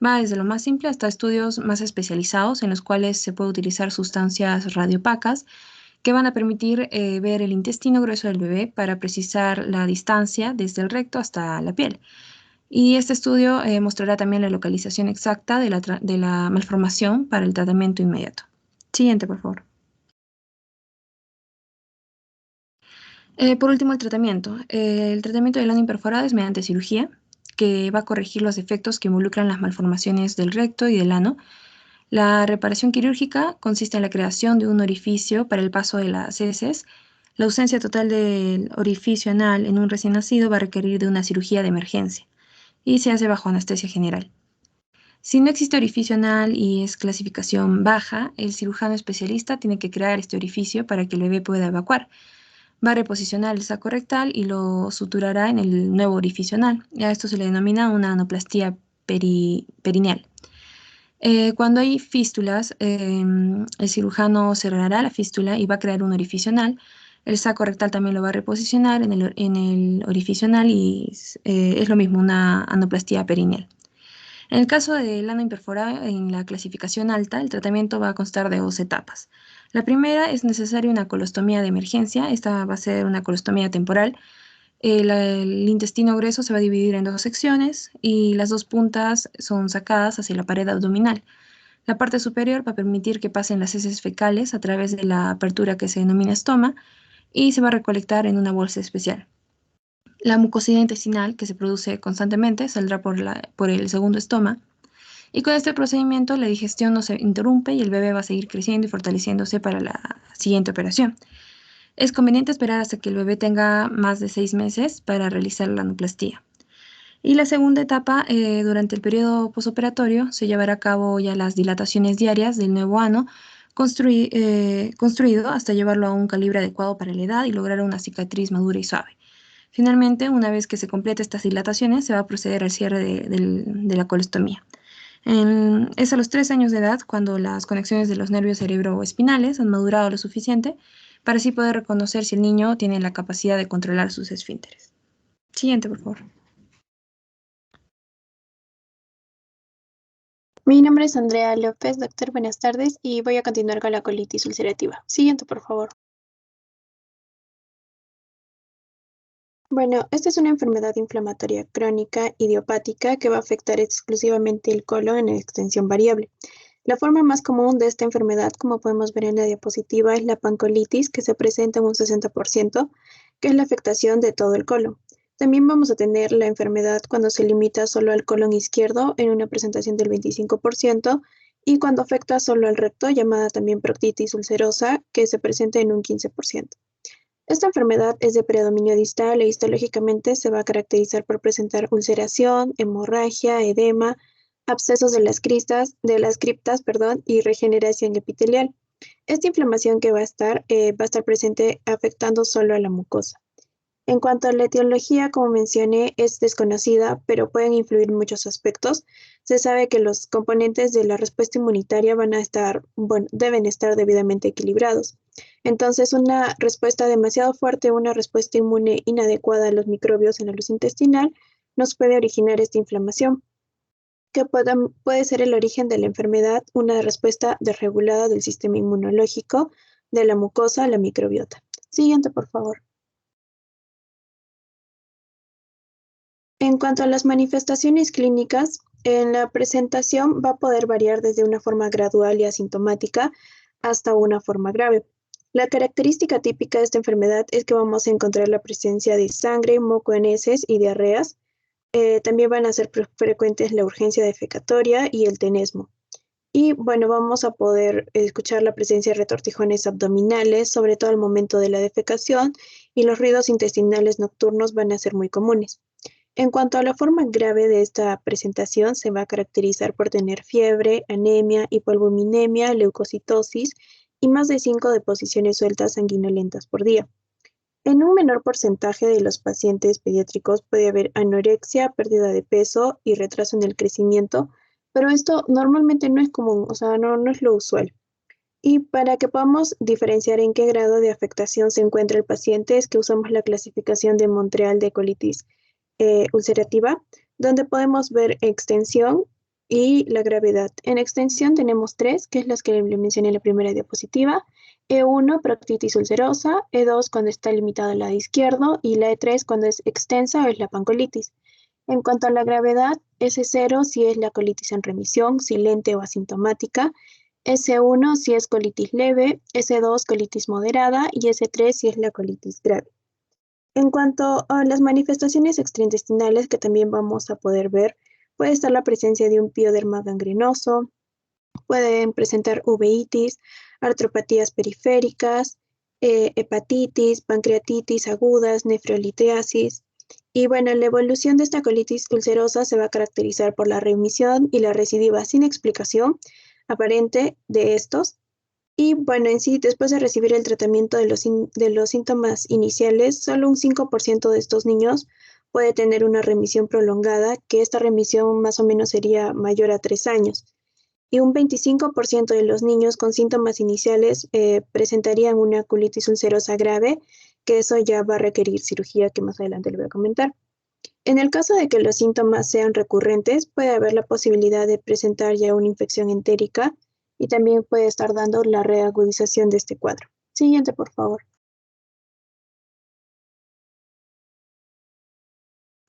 va desde lo más simple hasta estudios más especializados en los cuales se puede utilizar sustancias radiopacas que van a permitir ver el intestino grueso del bebé para precisar la distancia desde el recto hasta la piel. Y este estudio mostrará también la localización exacta de la malformación para el tratamiento inmediato. Siguiente, por favor. Por último, el tratamiento. El tratamiento del ano imperforado es mediante cirugía, que va a corregir los defectos que involucran las malformaciones del recto y del ano. La reparación quirúrgica consiste en la creación de un orificio para el paso de las heces. La ausencia total del orificio anal en un recién nacido va a requerir de una cirugía de emergencia y se hace bajo anestesia general. Si no existe orificio anal y es clasificación baja, el cirujano especialista tiene que crear este orificio para que el bebé pueda evacuar. Va a reposicionar el saco rectal y lo suturará en el nuevo orificio anal. A esto se le denomina una anoplastía perineal. Cuando hay fístulas, el cirujano cerrará la fístula y va a crear un orificio anal. El saco rectal también lo va a reposicionar en el orificio anal y es lo mismo, una anoplastía perineal. En el caso del ano imperforado, en la clasificación alta, el tratamiento va a constar de 2 etapas. La primera es necesaria una colostomía de emergencia. Esta va a ser una colostomía temporal. El intestino grueso se va a dividir en 2 secciones y las 2 puntas son sacadas hacia la pared abdominal. La parte superior va a permitir que pasen las heces fecales a través de la apertura que se denomina estoma y se va a recolectar en una bolsa especial. La mucosidad intestinal, que se produce constantemente, saldrá por el segundo estoma. Y con este procedimiento la digestión no se interrumpe y el bebé va a seguir creciendo y fortaleciéndose para la siguiente operación. Es conveniente esperar hasta que el bebé tenga más de 6 meses para realizar la anoplastía. Y la segunda etapa, durante el periodo posoperatorio, se llevará a cabo ya las dilataciones diarias del nuevo ano construido hasta llevarlo a un calibre adecuado para la edad y lograr una cicatriz madura y suave. Finalmente, una vez que se complete estas dilataciones, se va a proceder al cierre de la colostomía. Es a los 3 años de edad cuando las conexiones de los nervios cerebroespinales han madurado lo suficiente para así poder reconocer si el niño tiene la capacidad de controlar sus esfínteres. Siguiente, por favor. Mi nombre es Andrea López, doctor, buenas tardes, y voy a continuar con la colitis ulcerativa. Siguiente, por favor. Bueno, esta es una enfermedad inflamatoria crónica idiopática que va a afectar exclusivamente el colon en extensión variable. La forma más común de esta enfermedad, como podemos ver en la diapositiva, es la pancolitis, que se presenta en un 60%, que es la afectación de todo el colon. También vamos a tener la enfermedad cuando se limita solo al colon izquierdo en una presentación del 25% y cuando afecta solo al recto, llamada también proctitis ulcerosa, que se presenta en un 15%. Esta enfermedad es de predominio distal e histológicamente se va a caracterizar por presentar ulceración, hemorragia, edema, abscesos de las criptas, y regeneración epitelial. Esta inflamación que va a estar presente afectando solo a la mucosa. En cuanto a la etiología, como mencioné, es desconocida, pero pueden influir muchos aspectos. Se sabe que los componentes de la respuesta inmunitaria deben estar debidamente equilibrados. Entonces, una respuesta demasiado fuerte, una respuesta inmune inadecuada a los microbios en la luz intestinal, nos puede originar esta inflamación, que puede ser el origen de la enfermedad, una respuesta desregulada del sistema inmunológico, de la mucosa a la microbiota. Siguiente, por favor. En cuanto a las manifestaciones clínicas, en la presentación va a poder variar desde una forma gradual y asintomática hasta una forma grave. La característica típica de esta enfermedad es que vamos a encontrar la presencia de sangre, moco en heces y diarreas. También van a ser frecuentes la urgencia defecatoria y el tenesmo. Y bueno, vamos a poder escuchar la presencia de retortijones abdominales, sobre todo al momento de la defecación, y los ruidos intestinales nocturnos van a ser muy comunes. En cuanto a la forma grave de esta presentación, se va a caracterizar por tener fiebre, anemia, hipoalbuminemia, leucocitosis y más de 5 deposiciones sueltas sanguinolentas por día. En un menor porcentaje de los pacientes pediátricos puede haber anorexia, pérdida de peso y retraso en el crecimiento, pero esto normalmente no es común, o sea, no es lo usual. Y para que podamos diferenciar en qué grado de afectación se encuentra el paciente, es que usamos la clasificación de Montreal de colitis ulcerativa, donde podemos ver extensión y la gravedad. En extensión tenemos 3, que es las que le mencioné en la primera diapositiva. E1, proctitis ulcerosa, E2 cuando está limitada al lado izquierdo y la E3 cuando es extensa o es la pancolitis. En cuanto a la gravedad, S0 si es la colitis en remisión, silente o asintomática, S1 si es colitis leve, S2 colitis moderada y S3 si es la colitis grave. En cuanto a las manifestaciones extraintestinales que también vamos a poder ver, puede estar la presencia de un pioderma gangrenoso, pueden presentar uveitis, artropatías periféricas, hepatitis, pancreatitis agudas, nefrolitiasis. Y bueno, la evolución de esta colitis ulcerosa se va a caracterizar por la remisión y la recidiva sin explicación aparente de estos. Y bueno, en sí, después de recibir el tratamiento de los síntomas iniciales, solo un 5% de estos niños puede tener una remisión prolongada, que esta remisión más o menos sería mayor a 3 años. y un 25% de los niños con síntomas iniciales presentarían una colitis ulcerosa grave, que eso ya va a requerir cirugía, que más adelante le voy a comentar. En el caso de que los síntomas sean recurrentes, puede haber la posibilidad de presentar ya una infección entérica y también puede estar dando la reagudización de este cuadro. Siguiente, por favor.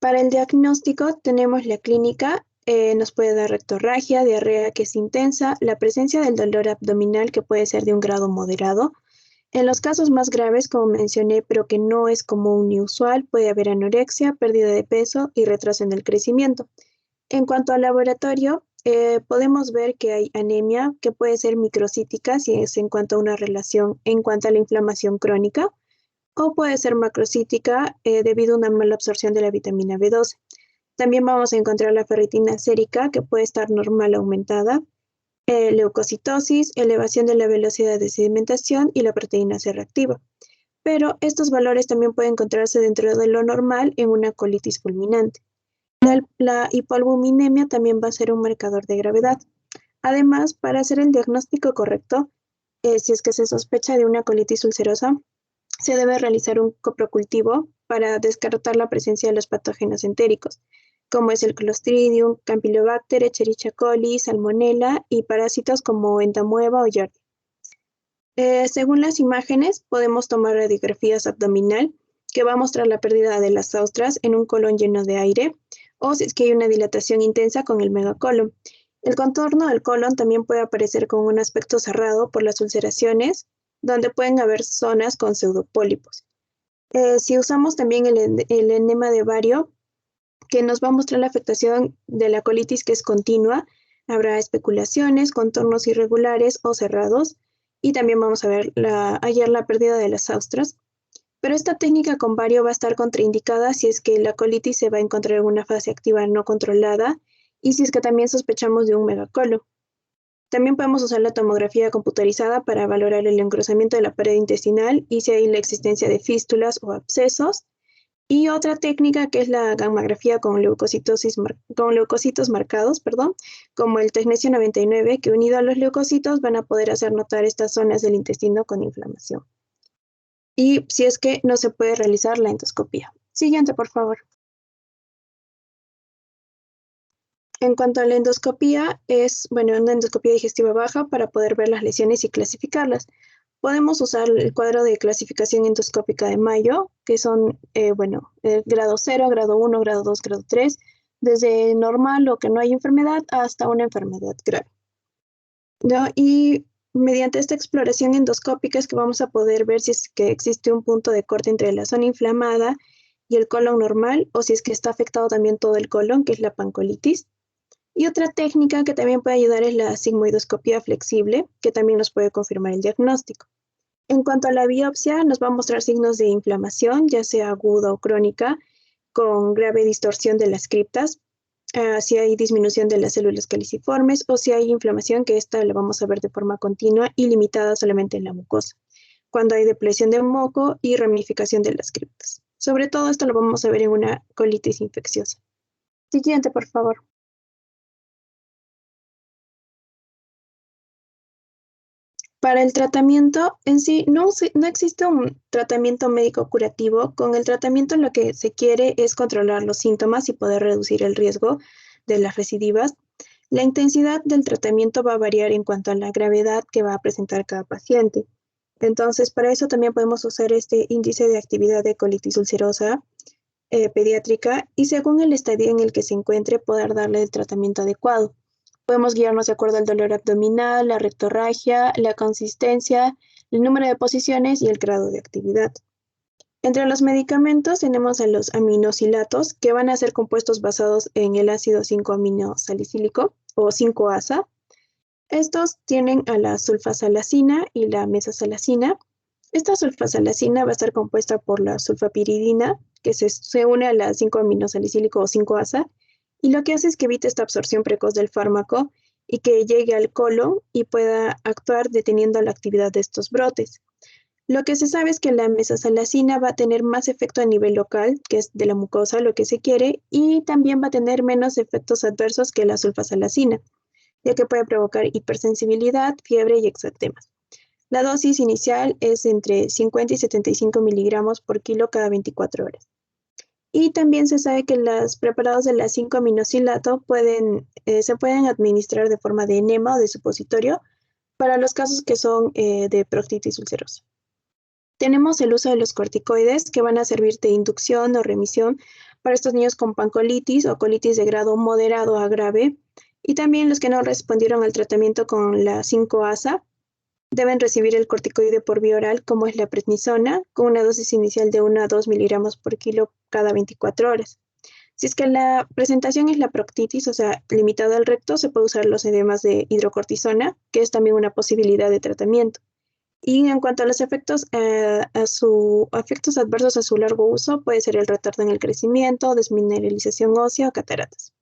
Para el diagnóstico tenemos la clínica, nos puede dar rectorragia, diarrea que es intensa, la presencia del dolor abdominal que puede ser de un grado moderado. En los casos más graves, como mencioné, pero que no es común ni usual, puede haber anorexia, pérdida de peso y retraso en el crecimiento. En cuanto al laboratorio, podemos ver que hay anemia que puede ser microcítica si es en cuanto a una relación en cuanto a la inflamación crónica, o puede ser macrocítica debido a una mala absorción de la vitamina B12. También vamos a encontrar la ferritina sérica que puede estar normal o aumentada, leucocitosis, elevación de la velocidad de sedimentación y la proteína C reactiva. Pero estos valores también pueden encontrarse dentro de lo normal en una colitis fulminante. La hipoalbuminemia también va a ser un marcador de gravedad. Además, para hacer el diagnóstico correcto, si es que se sospecha de una colitis ulcerosa, se debe realizar un coprocultivo para descartar la presencia de los patógenos entéricos, como es el Clostridium, Campylobacter, Escherichia coli, Salmonella y parásitos como Entamoeba o Yardia. Según las imágenes, podemos tomar radiografías abdominal, que va a mostrar la pérdida de las austras en un colon lleno de aire, o si es que hay una dilatación intensa con el megacolon. El contorno del colon también puede aparecer con un aspecto cerrado por las ulceraciones, donde pueden haber zonas con pseudopólipos. Si usamos también el enema de Vario, que nos va a mostrar la afectación de la colitis que es continua, habrá especulaciones, contornos irregulares o cerrados, y también vamos a ver hallar la pérdida de las austras. Pero esta técnica con Vario va a estar contraindicada si es que la colitis se va a encontrar en una fase activa no controlada y si es que también sospechamos de un megacolon. También podemos usar la tomografía computarizada para valorar el engrosamiento de la pared intestinal y si hay la existencia de fístulas o abscesos. Y otra técnica que es la gammagrafía con leucocitos marcados, como el tecnecio 99, que unido a los leucocitos van a poder hacer notar estas zonas del intestino con inflamación. Y si es que no se puede realizar la endoscopía. Siguiente, por favor. En cuanto a la endoscopía, es una endoscopía digestiva baja para poder ver las lesiones y clasificarlas. Podemos usar el cuadro de clasificación endoscópica de Mayo, que son, grado 0, grado 1, grado 2, grado 3, desde normal o que no hay enfermedad hasta una enfermedad grave, ¿no? Y mediante esta exploración endoscópica es que vamos a poder ver si es que existe un punto de corte entre la zona inflamada y el colon normal, o si es que está afectado también todo el colon, que es la pancolitis. Y otra técnica que también puede ayudar es la sigmoidoscopía flexible, que también nos puede confirmar el diagnóstico. En cuanto a la biopsia, nos va a mostrar signos de inflamación, ya sea aguda o crónica, con grave distorsión de las criptas, si hay disminución de las células caliciformes o si hay inflamación, que esta la vamos a ver de forma continua y limitada solamente en la mucosa, cuando hay depresión de moco y ramificación de las criptas. Sobre todo esto lo vamos a ver en una colitis infecciosa. Siguiente, por favor. Para el tratamiento en sí, no existe un tratamiento médico curativo. Con el tratamiento lo que se quiere es controlar los síntomas y poder reducir el riesgo de las recidivas. La intensidad del tratamiento va a variar en cuanto a la gravedad que va a presentar cada paciente. Entonces, para eso también podemos usar este índice de actividad de colitis ulcerosa pediátrica y según el estadio en el que se encuentre, poder darle el tratamiento adecuado. Podemos guiarnos de acuerdo al dolor abdominal, la rectorragia, la consistencia, el número de posiciones y el grado de actividad. Entre los medicamentos tenemos a los aminosilatos, que van a ser compuestos basados en el ácido 5-aminosalicílico o 5-ASA. Estos tienen a la sulfasalacina y la mesasalacina. Esta sulfasalacina va a estar compuesta por la sulfapiridina, que se une a la 5-aminosalicílico o 5-ASA, y lo que hace es que evite esta absorción precoz del fármaco y que llegue al colon y pueda actuar deteniendo la actividad de estos brotes. Lo que se sabe es que la mesasalacina va a tener más efecto a nivel local, que es de la mucosa, lo que se quiere, y también va a tener menos efectos adversos que la sulfasalacina. ya que puede provocar hipersensibilidad, fiebre y exantemas. La dosis inicial es entre 50 y 75 miligramos por kilo cada 24 horas. Y también se sabe que los preparados de la 5-aminosilato se pueden administrar de forma de enema o de supositorio para los casos que son de proctitis ulcerosa. Tenemos el uso de los corticoides que van a servir de inducción o remisión para estos niños con pancolitis o colitis de grado moderado a grave, y también los que no respondieron al tratamiento con la 5-ASA deben recibir el corticoide por vía oral, como es la prednisona, con una dosis inicial de 1 a 2 miligramos por kilo cada 24 horas. Si es que la presentación es la proctitis, o sea, limitada al recto, se puede usar los edemas de hidrocortisona, que es también una posibilidad de tratamiento. Y en cuanto a los efectos adversos a su largo uso, puede ser el retardo en el crecimiento, desmineralización ósea o cataratas.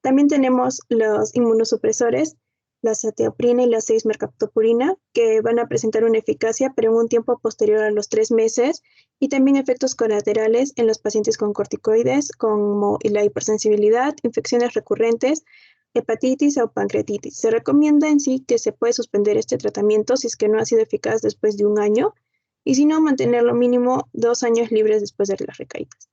También tenemos los inmunosupresores, la azathioprina y la 6-mercaptopurina, que van a presentar una eficacia, pero en un tiempo posterior a los 3 meses, y también efectos colaterales en los pacientes con corticoides, como la hipersensibilidad, infecciones recurrentes, hepatitis o pancreatitis. Se recomienda en sí que se puede suspender este tratamiento si es que no ha sido eficaz después de 1 año, y si no, mantenerlo mínimo 2 años libres después de las recaídas.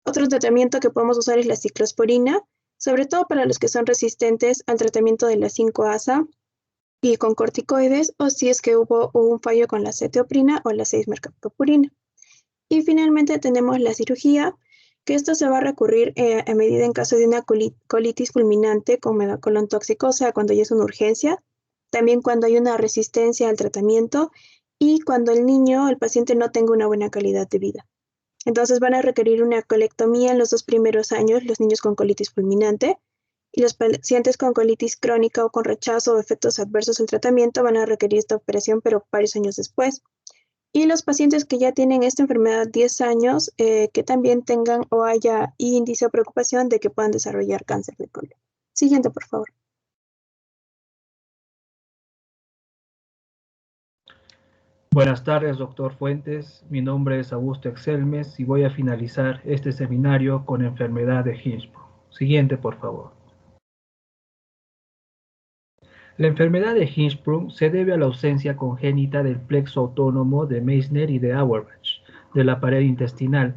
Otro tratamiento que podemos usar es la ciclosporina, sobre todo para los que son resistentes al tratamiento de la 5-ASA y con corticoides, o si es que hubo un fallo con la azathioprina o la 6-mercaptopurina. Y finalmente tenemos la cirugía, que esto se va a recurrir a medida en caso de una colitis fulminante con megacolon tóxico, o sea, cuando ya es una urgencia, también cuando hay una resistencia al tratamiento y cuando el paciente no tenga una buena calidad de vida. Entonces van a requerir una colectomía en los 2 primeros años, los niños con colitis fulminante, y los pacientes con colitis crónica o con rechazo o efectos adversos al tratamiento van a requerir esta operación, pero varios años después. Y los pacientes que ya tienen esta enfermedad 10 años, que también tengan o haya índice o preocupación de que puedan desarrollar cáncer de colon. Siguiente, por favor. Buenas tardes, doctor Fuentes. Mi nombre es Augusto Excelmes y voy a finalizar este seminario con enfermedad de Hirschsprung. Siguiente, por favor. La enfermedad de Hirschsprung se debe a la ausencia congénita del plexo autónomo de Meissner y de Auerbach de la pared intestinal.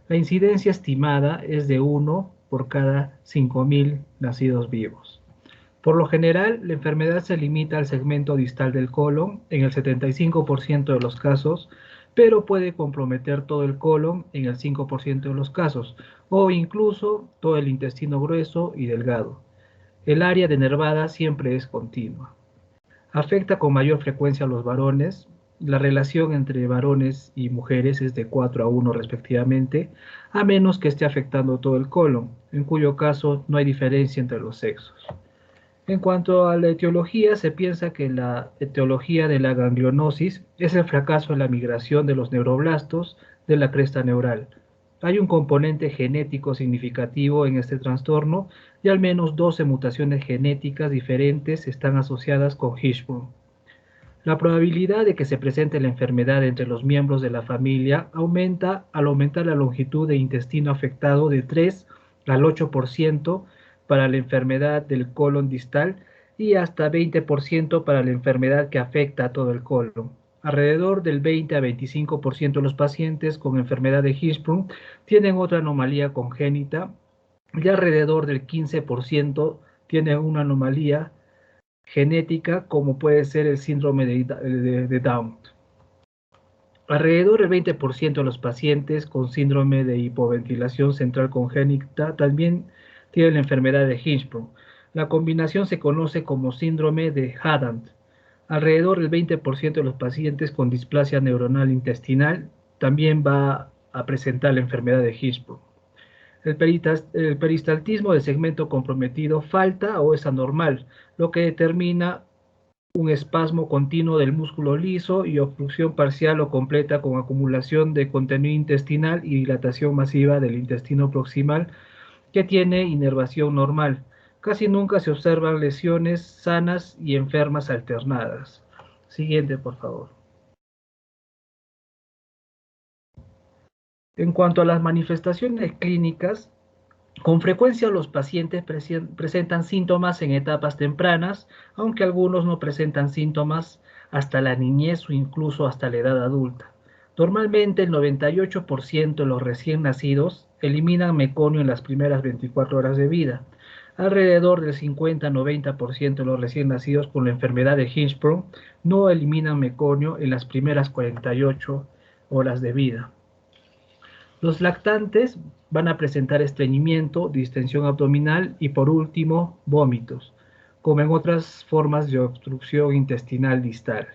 La incidencia estimada es de 1 por cada 5.000 nacidos vivos. Por lo general, la enfermedad se limita al segmento distal del colon en el 75% de los casos, pero puede comprometer todo el colon en el 5% de los casos, o incluso todo el intestino grueso y delgado. El área denervada siempre es continua. Afecta con mayor frecuencia a los varones. La relación entre varones y mujeres es de 4 a 1 respectivamente, a menos que esté afectando todo el colon, en cuyo caso no hay diferencia entre los sexos. En cuanto a la etiología, se piensa que la etiología de la ganglionosis es el fracaso en la migración de los neuroblastos de la cresta neural. Hay un componente genético significativo en este trastorno y al menos 12 mutaciones genéticas diferentes están asociadas con Hirschsprung. La probabilidad de que se presente la enfermedad entre los miembros de la familia aumenta al aumentar la longitud de intestino afectado de 3 al 8% para la enfermedad del colon distal y hasta 20% para la enfermedad que afecta a todo el colon. Alrededor del 20 a 25% de los pacientes con enfermedad de Hirschsprung tienen otra anomalía congénita y alrededor del 15% tienen una anomalía genética como puede ser el síndrome de Down. Alrededor del 20% de los pacientes con síndrome de hipoventilación central congénita también tienen la enfermedad de Hirschsprung. La combinación se conoce como síndrome de Haddam. Alrededor del 20% de los pacientes con displasia neuronal intestinal también va a presentar la enfermedad de Hirschsprung. El peristaltismo del segmento comprometido falta o es anormal, lo que determina un espasmo continuo del músculo liso y obstrucción parcial o completa con acumulación de contenido intestinal y dilatación masiva del intestino proximal que tiene inervación normal. Casi nunca se observan lesiones sanas y enfermas alternadas. Siguiente, por favor. En cuanto a las manifestaciones clínicas, Con frecuencia los pacientes presentan síntomas en etapas tempranas, aunque algunos no presentan síntomas hasta la niñez o incluso hasta la edad adulta. Normalmente el 98% de los recién nacidos eliminan meconio en las primeras 24 horas de vida. Alrededor del 50-90% de los recién nacidos con la enfermedad de Hirschsprung no eliminan meconio en las primeras 48 horas de vida. Los lactantes van a presentar estreñimiento, distensión abdominal y por último vómitos, como en otras formas de obstrucción intestinal distal.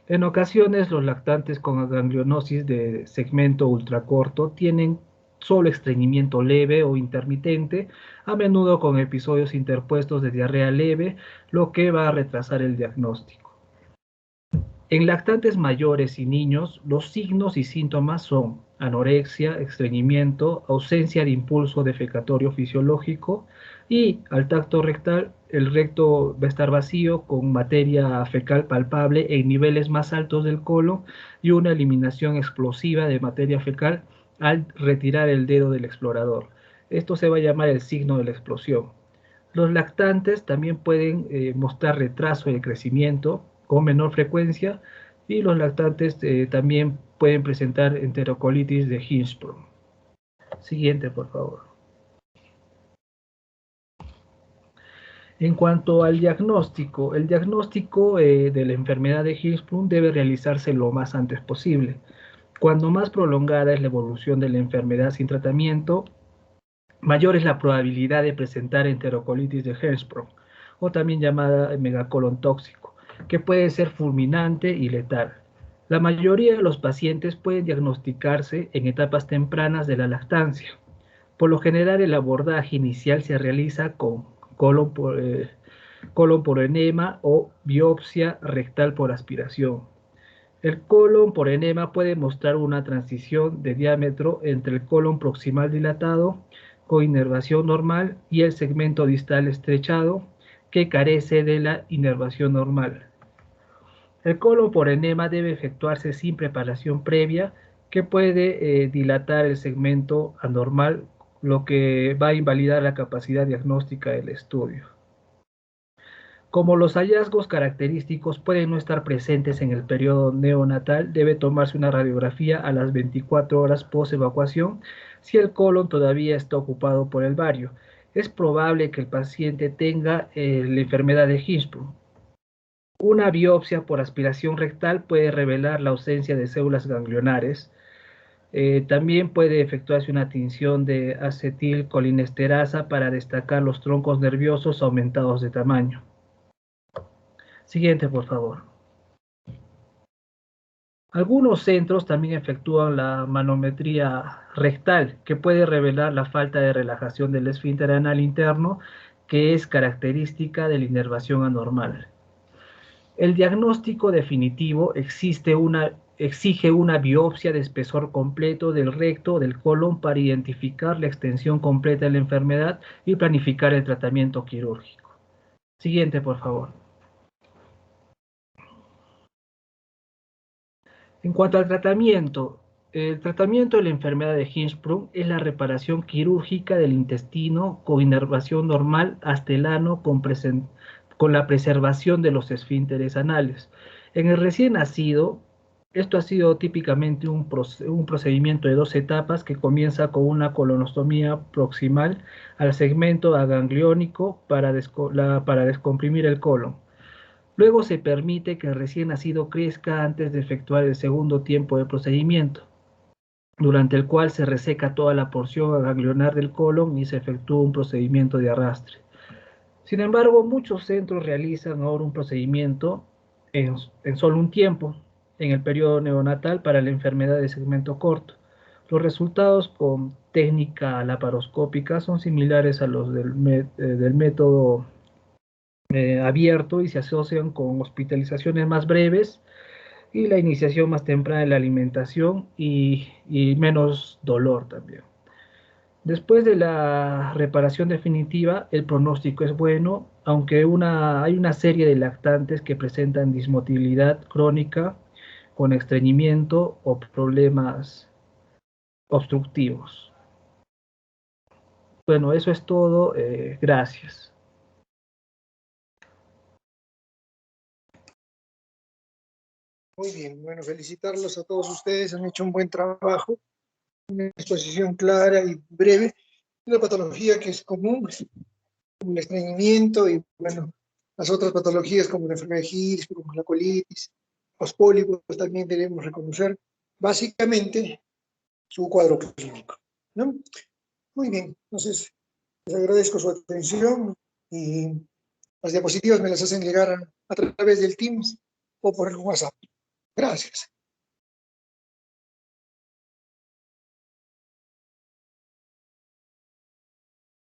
En ocasiones los lactantes con ganglionosis de segmento ultracorto tienen solo estreñimiento leve o intermitente, a menudo con episodios interpuestos de diarrea leve, lo que va a retrasar el diagnóstico. En lactantes mayores y niños, los signos y síntomas son anorexia, estreñimiento, ausencia de impulso defecatorio fisiológico y al tacto rectal, el recto va a estar vacío con materia fecal palpable en niveles más altos del colon y una eliminación explosiva de materia fecal al retirar el dedo del explorador. Esto se va a llamar el signo de la explosión. Los lactantes también pueden mostrar retraso de crecimiento con menor frecuencia y los lactantes también pueden presentar enterocolitis de Hirschsprung. Siguiente, por favor. En cuanto al diagnóstico, el diagnóstico de la enfermedad de Hirschsprung debe realizarse lo más antes posible. Cuando más prolongada es la evolución de la enfermedad sin tratamiento, mayor es la probabilidad de presentar enterocolitis de Hirschsprung, o también llamada megacolon tóxico, que puede ser fulminante y letal. La mayoría de los pacientes pueden diagnosticarse en etapas tempranas de la lactancia. Por lo general, el abordaje inicial se realiza con colon por enema o biopsia rectal por aspiración. El colon por enema puede mostrar una transición de diámetro entre el colon proximal dilatado con inervación normal y el segmento distal estrechado que carece de la inervación normal. El colon por enema debe efectuarse sin preparación previa que puede dilatar el segmento anormal, lo que va a invalidar la capacidad diagnóstica del estudio. Como los hallazgos característicos pueden no estar presentes en el periodo neonatal, debe tomarse una radiografía a las 24 horas post-evacuación si el colon todavía está ocupado por el bario. Es probable que el paciente tenga la enfermedad de Hirschsprung. Una biopsia por aspiración rectal puede revelar la ausencia de células ganglionares. También puede efectuarse una tinción de acetilcolinesterasa para destacar los troncos nerviosos aumentados de tamaño. Siguiente, por favor. Algunos centros también efectúan la manometría rectal, que puede revelar la falta de relajación del esfínter anal interno, que es característica de la inervación anormal. El diagnóstico definitivo exige una biopsia de espesor completo del recto o del colon para identificar la extensión completa de la enfermedad y planificar el tratamiento quirúrgico. Siguiente, por favor. En cuanto al tratamiento, el tratamiento de la enfermedad de Hirschsprung es la reparación quirúrgica del intestino con inervación normal hasta el ano con la preservación de los esfínteres anales. En el recién nacido, esto ha sido típicamente un procedimiento de 2 etapas que comienza con una colonostomía proximal al segmento agangliónico para descomprimir el colon. Luego se permite que el recién nacido crezca antes de efectuar el segundo tiempo de procedimiento, durante el cual se reseca toda la porción ganglionar del colon y se efectúa un procedimiento de arrastre. Sin embargo, muchos centros realizan ahora un procedimiento en solo un tiempo, en el periodo neonatal para la enfermedad de segmento corto. Los resultados con técnica laparoscópica son similares a los del método abierto y se asocian con hospitalizaciones más breves y la iniciación más temprana de la alimentación y menos dolor también. Después de la reparación definitiva, el pronóstico es bueno, aunque hay una serie de lactantes que presentan dismotilidad crónica con estreñimiento o problemas obstructivos. Bueno, eso es todo. Gracias. Muy bien, bueno, felicitarlos a todos ustedes, han hecho un buen trabajo, una exposición clara y breve, una patología que es común, como el estreñimiento y, bueno, las otras patologías como la enfermedad de Higgs, como la colitis, los pólipos también debemos reconocer básicamente su cuadro clínico, ¿no? Muy bien, entonces les agradezco su atención y las diapositivas me las hacen llegar a través del Teams o por el WhatsApp. Gracias.